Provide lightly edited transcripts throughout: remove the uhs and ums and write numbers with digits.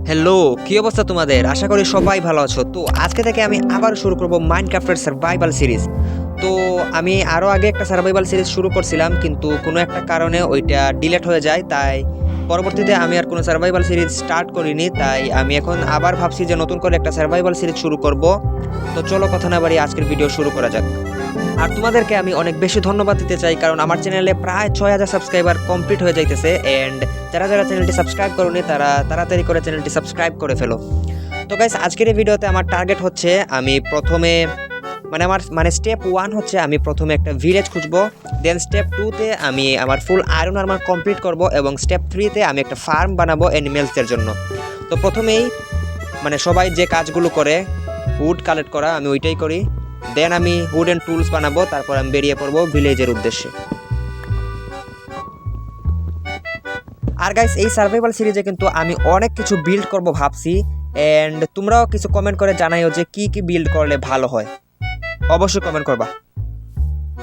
Hello, কি অবস্থা তোমাদের? আশা করি সবাই ভালো আছো। তো আজকে থেকে আমি আবার শুরু করব মাইনক্রাফটের সার্ভাইভাল সিরিজ। তো আমি আরও আগে একটা সার্ভাইভাল সিরিজ শুরু করছিলাম, কিন্তু কোনো একটা কারণে ওইটা ডিলিট হয়ে যায়। তাই পরবর্তীতে আমি আর কোনো সার্ভাইভাল সিরিজ স্টার্ট করিনি। তাই আমি এখন আবার ভাবছি যে নতুন করে একটা সার্ভাইভাল সিরিজ শুরু করব। তো চলো কথা না বাড়িয়ে আজকের ভিডিও শুরু করা যাক। আর তোমাদেরকে আমি অনেক বেশি ধন্যবাদ দিতে চাই, কারণ আমার চ্যানেলে প্রায় 6000 সাবস্ক্রাইবার কমপ্লিট হয়ে যাইতেছে। অ্যান্ড যারা যারা চ্যানেলটি সাবস্ক্রাইব করোনি তারা তাড়াতাড়ি করে চ্যানেলটি সাবস্ক্রাইব করে ফেলো। তো গাইস, আজকের এই ভিডিওতে আমার টার্গেট হচ্ছে আমি প্রথমে আমার স্টেপ 1 হচ্ছে আমি প্রথমে একটা ভিলেজ খুঁজবো। দেন স্টেপ 2তে আমি আমার ফুল আয়রন আর্মার কমপ্লিট করব, এবং স্টেপ 3তে আমি একটা ফার্ম বানাবো অ্যানিমেলসদের জন্য। তো প্রথমেই সবাই যে কাজগুলো করে উড কালেক্ট করা, আমি ওইটাই করি। দেন আমি উড অ্যান্ড টুলস বানাবো, তারপর আমি বেরিয়ে পড়বো ভিলেজের উদ্দেশ্যে। আর গাইস, এই সার্ভাইভাল সিরিজে কিন্তু আমি অনেক কিছু বিল্ড করব ভাবছি। অ্যান্ড তোমরাও কিছু কমেন্ট করে জানাইও যে কি কি বিল্ড করলে ভালো হয়, অবশ্যই কমেন্ট করবা।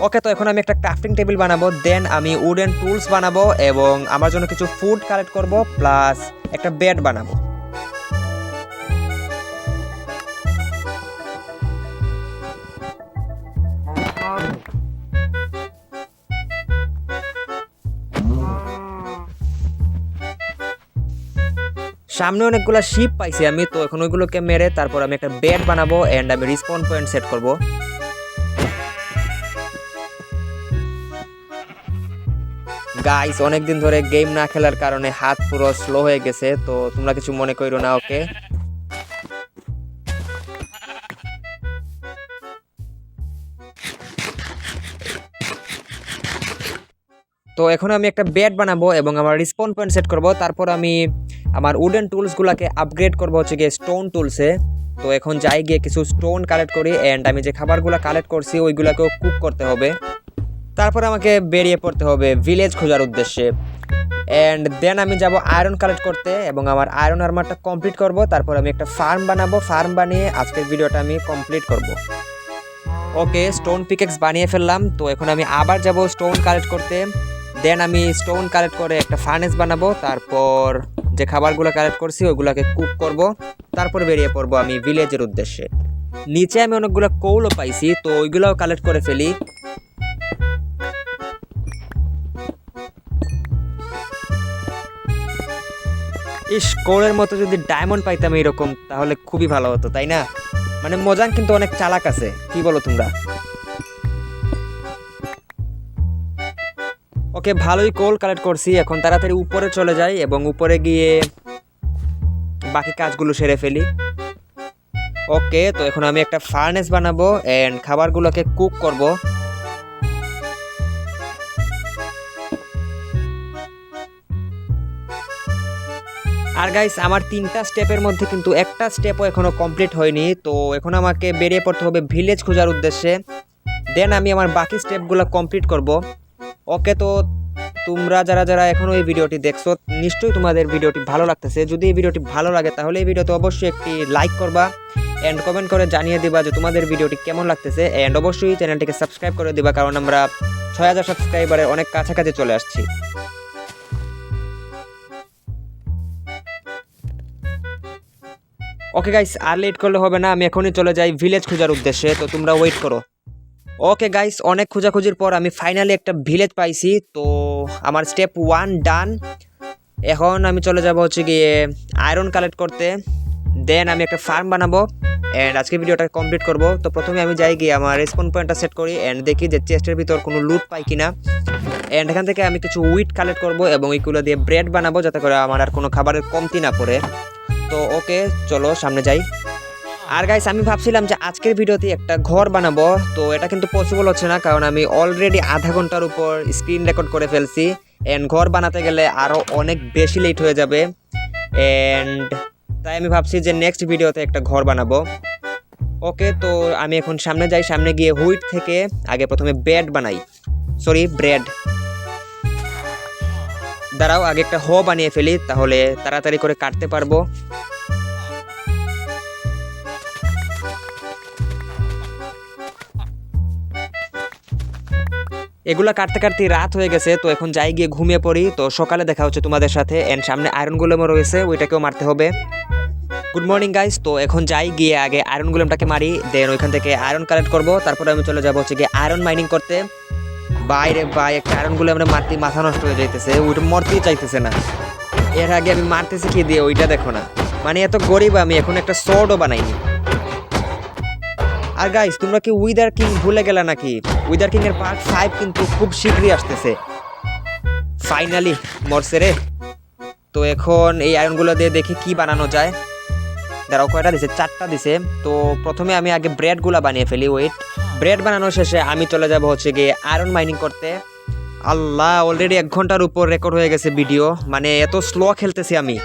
ওকে, তো এখন আমি একটা ক্রাফটিং টেবিল বানাবো, দেন আমি উড অ্যান্ড টুলস বানাবো, এবং আমার জন্য কিছু ফুড কালেক্ট করব, প্লাস একটা বেড বানাবো। সামনে অনেকগুলো শিপ পাইছি আমি, তো এখন ওইগুলোকে মেরে তারপর আমি একটা বেড বানাবো, এন্ড আমি রিসপন পয়েন্ট সেট করব। গাইস, অনেকদিন ধরে গেম না খেলার কারণে হাত পুরো স্লো হয়ে গেছে, তো তোমরা কিছু মনে করো না। ওকে, তো এখন আমি একটা বেড বানাবো এবং আমার রিসপন পয়েন্ট সেট করব। তারপর আমি আমার উডেন টুলসগুলোকে আপগ্রেড করবো হচ্ছে গিয়ে স্টোন টুলসে। তো এখন যাই গিয়ে কিছু স্টোন কালেক্ট করি, অ্যান্ড আমি যে খাবারগুলো কালেক্ট করছি ওইগুলোকেও কুক করতে হবে। তারপর আমাকে বেরিয়ে পড়তে হবে ভিলেজ খোঁজার উদ্দেশ্যে। অ্যান্ড দেন আমি যাব আয়রন কালেক্ট করতে, এবং আমার আয়রন আর্মারটা কমপ্লিট করব। তারপর আমি একটা ফার্ম বানাবো, ফার্ম বানিয়ে আজকের ভিডিওটা আমি কমপ্লিট করব। ওকে, স্টোন পিকেক্স বানিয়ে ফেললাম। তো এখন আমি আবার যাব স্টোন কালেক্ট করতে। দেন আমি স্টোন কালেক্ট করে একটা ফার্নেস বানাবো, তারপর যে খাবারগুলো কালেক্ট করছি ওইগুলোকে কুক করব। তারপর বেরিয়ে পড়বো আমি ভিলেজের উদ্দেশ্যে। নিচে আমি অনেকগুলো কোলও পাইছি, তো ওইগুলোও কালেক্ট করে ফেলি। ইস, কোলের মতো যদি ডায়মন্ড পাইতাম এরকম, তাহলে খুবই ভালো হতো, তাই না? মজাং কিন্তু অনেক চালাক আছে, কি বলো তোমরা? ওকে, ভালোই কোল কালেক্ট করছি। এখন তাড়াতাড়ি উপরে চলে যাই এবং উপরে গিয়ে বাকি কাজগুলো সেরে ফেলি। ওকে, তো এখন আমি একটা ফার্নেস বানাবো এন্ড খাবারগুলোকে কুক করব। আর গাইস, আমার 3টা স্টেপের মধ্যে কিন্তু একটা স্টেপও এখনো কমপ্লিট হয়নি। তো এখন আমাকে বেরিয়ে পড়তে হবে ভিলেজ খোঁজার উদ্দেশ্যে। দেন আমি আমার বাকি স্টেপগুলো কমপ্লিট করব। ওকে, তো তোমরা যারা যারা এখনো এই ভিডিওটি দেখছো, নিশ্চয়ই তোমাদের ভিডিওটি ভালো লাগতেছে। যদি এই ভিডিওটি ভালো লাগে তাহলে এই ভিডিওতে অবশ্যই একটি লাইক করবা, এন্ড কমেন্ট করে জানিয়ে দিবা যে তোমাদের ভিডিওটি কেমন লাগতেছে। এন্ড অবশ্যই চ্যানেলটিকে সাবস্ক্রাইব করে দিবা, কারণ আমরা 6000 সাবস্ক্রাইবারের অনেক কাছাকাছি চলে আসছি। ওকে গাইস, আর লেট করলে হবে না, আমি এখনই চলে যাই ভিলেজ খোঁজার উদ্দেশ্যে। তো তোমরা ওয়েট করো। ওকে গাইস, অনেক খোঁজাখুঁজির পর আমি ফাইনালি একটা ভিলেজ পাইছি। তো আমার স্টেপ 1 ডান। এখন আমি চলে যাব হচ্ছে গিয়ে আয়রন কালেক্ট করতে। দেন আমি একটা ফার্ম বানাবো, অ্যান্ড আজকে ভিডিওটা কমপ্লিট করব। তো প্রথমে আমি যাই গিয়ে আমার রেসপন পয়েন্টটা সেট করি, অ্যান্ড দেখি যে চেস্টের ভিতর কোনো লুট পাই কিনা। অ্যান্ড এখান থেকে আমি কিছু উইট কালেক্ট করব এবং এইগুলো দিয়ে ব্রেড বানাবো, যাতে করে আমার আর কোনো খাবারের কমতি না পড়ে। তো ওকে, চলো সামনে যাই। আর গাইস, আমি ভাবছিলাম যে আজকের ভিডিওতে একটা ঘর বানাবো, তো এটা কিন্তু পসিবল হচ্ছে না, কারণ আমি অলরেডি আধা ঘন্টার উপর স্ক্রিন রেকর্ড করে ফেলছি। অ্যান্ড ঘর বানাতে গেলে আরও অনেক বেশি লেট হয়ে যাবে। অ্যান্ড তাই আমি ভাবছি যে নেক্সট ভিডিওতে একটা ঘর বানাবো। ওকে, তো আমি এখন সামনে যাই। সামনে গিয়ে হুইট থেকে আগে প্রথমে ব্রেড বানাই, ব্রেড। দাঁড়াও, আগে একটা বানিয়ে ফেলি, তাহলে তাড়াতাড়ি করে কাটতে পারবো। এগুলা কাটতে কাটতে রাত হয়ে গেছে, তো এখন যাই গিয়ে ঘুমিয়ে পড়ি। তো সকালে দেখা হচ্ছে তোমাদের সাথে। এন্ড সামনে আয়রন গোলেমও রয়েছে, ওইটাকেও মারতে হবে। গুড মর্নিং গাইস, তো এখন যাই গিয়ে আগে আয়রন গোলেমটাকে মারি, দেন ওইখান থেকে আয়রন কালেক্ট করব, তারপরে আমি চলে যাবো হচ্ছে গিয়ে আয়রন মাইনিং করতে। বাইরে ভাই একটা আয়রন গোলেম মারতে মাথা নষ্ট হয়ে যাইতেছে, ওইটা মরতেই চাইতেছে না। এর আগে আমি মারতেছি কি দিয়ে ওইটা দেখো না, মানে এত গরিব আমি এখন একটা সোর্ডও বানাইনি। আর গাইস তোমরা কি উইদার কিং ভুলে গেলা নাকি? উইদার কিং এর পার্ট 5 কিন্তু খুব শীঘ্রই আসতেছে। ফাইনালি মরছে রে। তো এখন এই আয়রনগুলো দিয়ে দেখি কি বানানো যায়। দাঁড়াও, কয়টা দিছে? 4টা দিছে। তো প্রথমে আমি আগে ব্রেডগুলো বানিয়ে ফেলি। ওয়েট, ব্রেড বানানো শেষে আমি চলে যাব হচ্ছে গিয়ে আয়রন মাইনিং করতে। আল্লাহ, অলরেডি 1 ঘন্টার উপর রেকর্ড হয়ে গেছে ভিডিও, মানে এত স্লো খেলতেছি আমি।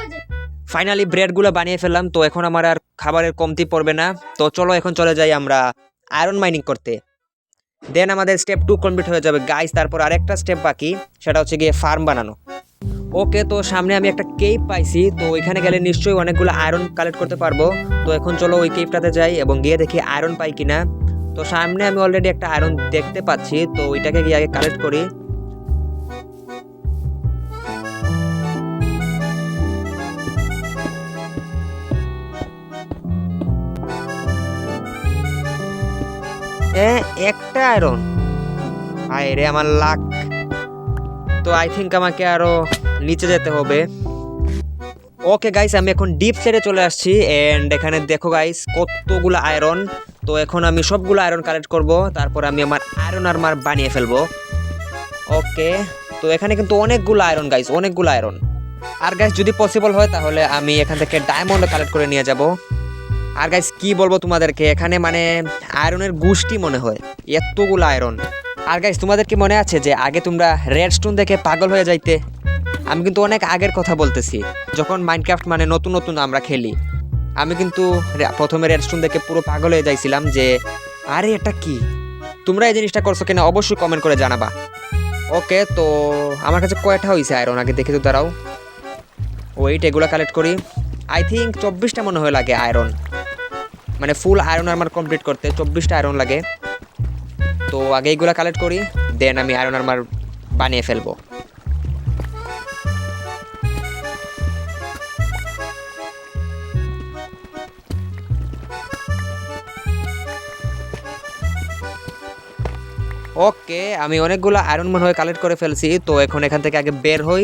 ফাইনালি ব্রেডগুলো বানিয়ে ফেললাম, তো এখন আমার আর খাবারের কমতি পড়বে না। তো চলো এখন চলে যাই আমরা আয়রন মাইনিং করতে। দেন আমাদের স্টেপ 2 কমপ্লিট হয়ে যাবে গাইস। তারপর আরেকটা স্টেপ বাকি, সেটা হচ্ছে গিয়ে ফার্ম বানানো। ওকে, তো সামনে আমি একটা কেভ পাইছি, তো ওইখানে গেলে নিশ্চয়ই অনেকগুলো আয়রন কালেক্ট করতে পারবো। তো এখন চলো ওই কেভটাতে যাই এবং গিয়ে দেখি আয়রন পাই কিনা। তো সামনে আমি অলরেডি একটা আয়রন দেখতে পাচ্ছি, তো ওইটাকে গিয়ে আগে কালেক্ট করি। একটা আয়রন, আয় রে আমার লাক। তো আই থিঙ্ক আমাকে আরো নিচে যেতে হবে। ওকে গাইস, আমি এখন ডিপ সাইডে চলে আসছি এন্ড এখানে দেখো গাইস কতগুলো আয়রন। তো এখন আমি সবগুলো আয়রন কালেক্ট করব, তারপর আমি আমার আয়রন আর্মার বানিয়ে ফেলবো। ওকে, তো এখানে কিন্তু অনেকগুলো আয়রন গাইস, অনেকগুলো আয়রন। আর গাইস যদি পসিবল হয় তাহলে আমি এখান থেকে ডায়মন্ড কালেক্ট করে নিয়ে যাব। আর গাইস কি বলবো তোমাদেরকে, এখানে মানে আয়রনের গুষ্টি মনে হয়, এতগুলো আয়রন। আর গাইস তোমাদের কি মনে আছে যে আগে তোমরা রেডস্টোন দেখে পাগল হয়ে যাইতে? আমি কিন্তু অনেক আগের কথা বলতেছি, যখন মাইনক্রাফট মানে নতুন নতুন আমরা খেলি। আমি কিন্তু প্রথমে রেডস্টোন দেখে পুরো পাগল হয়ে যাইছিলাম যে আরে এটা কি। তোমরা এই জিনিসটা করছো কিনা অবশ্যই কমেন্ট করে জানাবা। ওকে, তো আমার কাছে কয়টা হয়েছে আয়রন আগে দেখে তো, দাঁড়াও। ওয়েট, এগুলো কালেক্ট করি। আই থিঙ্ক 24টা মনে হয় লাগে আয়রন, মানে ফুল আয়রন আর্মার কমপ্লিট করতে 24টা আয়রন লাগে। তো আগে এইগুলো কালেক্ট করি, দেন আমি আয়রন আর্মার বানিয়ে ফেলবো। ওকে, আমি অনেকগুলো আয়রন মনে হয় কালেক্ট করে ফেলছি। তো এখন এখান থেকে আগে বের হই,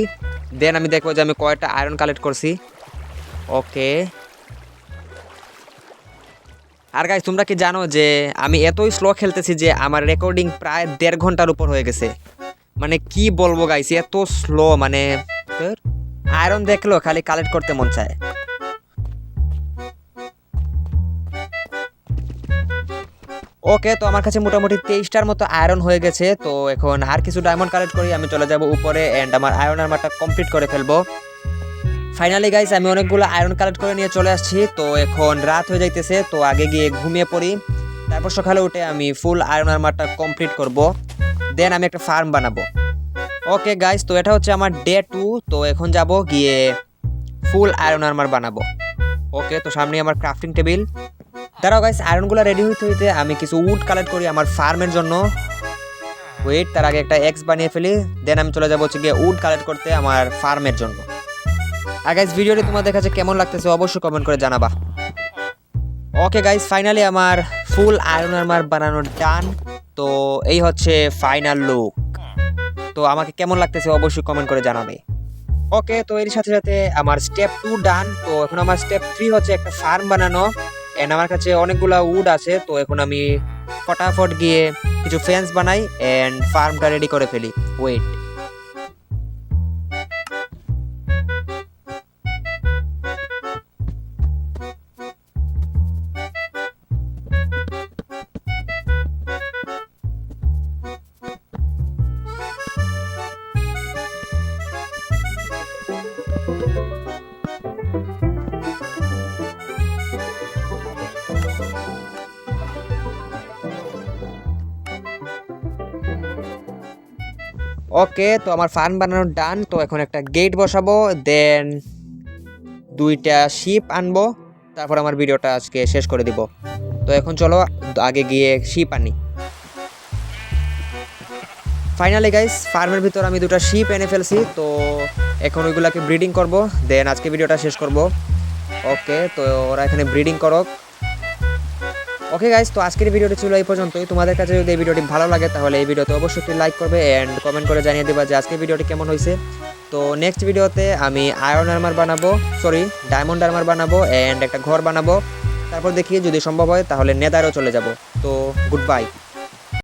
দেন আমি দেখবো যে আমি কয়টা আয়রন কালেক্ট করছি। ওকে, আর গাইস তোমরা কি জানো যে আমি এতই স্লো খেলতেছি যে আমার রেকর্ডিং প্রায় 1.5 ঘন্টার উপর হয়ে গেছে। মানে কি বলবো গাইস, এত স্লো, মানে আয়রন দেখলো খালি কালেক্ট করতে মন চায়। ওকে, তো আমার কাছে মোটামুটি 23টার মতো আয়রন হয়ে গেছে। তো এখন আর কিছু ডায়মন্ড কালেক্ট করি, আমি চলে যাব উপরে এন্ড আমার আয়রন আর্মারটা কমপ্লিট করে ফেলবো। ফাইনালি গাইস আমি অনেকগুলো আয়রন কালেক্ট করে নিয়ে চলে আসছি। তো এখন রাত হয়ে যাইতেছে, তো আগে গিয়ে ঘুমিয়ে পড়ি, তারপর সকালে উঠে আমি ফুল আয়রন আর্মারটা কমপ্লিট করব, দেন আমি একটা ফার্ম বানাবো। ওকে গাইস, তো এটা হচ্ছে আমার ডে 2। তো এখন যাব গিয়ে ফুল আয়রন আর্মার বানাবো। ওকে, তো সামনে আমার ক্রাফটিং টেবিল। দাঁড়াও গাইস, আয়রনগুলো রেডি হইতে হইতে আমি কিছু উড কালেক্ট করি আমার ফার্মের জন্য। ওয়েট, তার আগে একটা এক্স বানিয়ে ফেলি, দেন আমি চলে যাবো হচ্ছে গিয়ে উড কালেক্ট করতে আমার ফার্মের জন্য। আর গাইস ভিডিওটি তোমাদের কাছে কেমন লাগতেছে অবশ্যই কমেন্ট করে জানাবা। ওকে গাইস, ফাইনালি আমার ফুল আয়রন আর্মার বানানো ডান। তো এই হচ্ছে ফাইনাল লুক। তো আমাকে কেমন লাগতেছে অবশ্যই কমেন্ট করে জানাবে। ওকে, তো এর সাথে সাথে আমার স্টেপ 2 ডান। তো এখন আমার স্টেপ 3 হচ্ছে একটা ফার্ম বানানো এন্ড আমার কাছে অনেকগুলা উড আছে। তো এখন আমি ফটাফট গিয়ে কিছু ফেন্স বানাই এন্ড ফার্মটা রেডি করে ফেলি। ওয়েট, ওকে, তো আমার ফার্ম বানানো ডান। তো এখন একটা গেট বসাবো, দেন 2টা শিপ আনবো, তারপর আমার ভিডিওটা আজকে শেষ করে দিব। তো এখন চলো আগে গিয়ে শিপ আনি। ফাইনালি গাইস ফার্মের ভিতর আমি 2টা শিপ এনে ফেলছি। তো এখন ওইগুলাকে ব্রিডিং করব, দেন আজকে ভিডিওটা শেষ করব। ওকে, তো ওরা এখানে ব্রিডিং করক। ওকে গাইস, তো আজকের ভিডিওটি ছিল এই পর্যন্তই। তোমাদের কাছে যদি এই ভিডিওটি ভালো লাগে তাহলে এই ভিডিওতে অবশ্যই লাইক করবে অ্যান্ড কমেন্ট করে জানিয়ে দেবা যে আজকের ভিডিওটি কেমন হয়েছে। তো নেক্সট ভিডিওতে আমি আয়রন আর্মার বানাবো, ডায়মন্ড আর্মার বানাবো অ্যান্ড একটা ঘর বানাবো। তারপর দেখি যদি সম্ভব হয় তাহলে নেদারও চলে যাব। তো গুড বাই।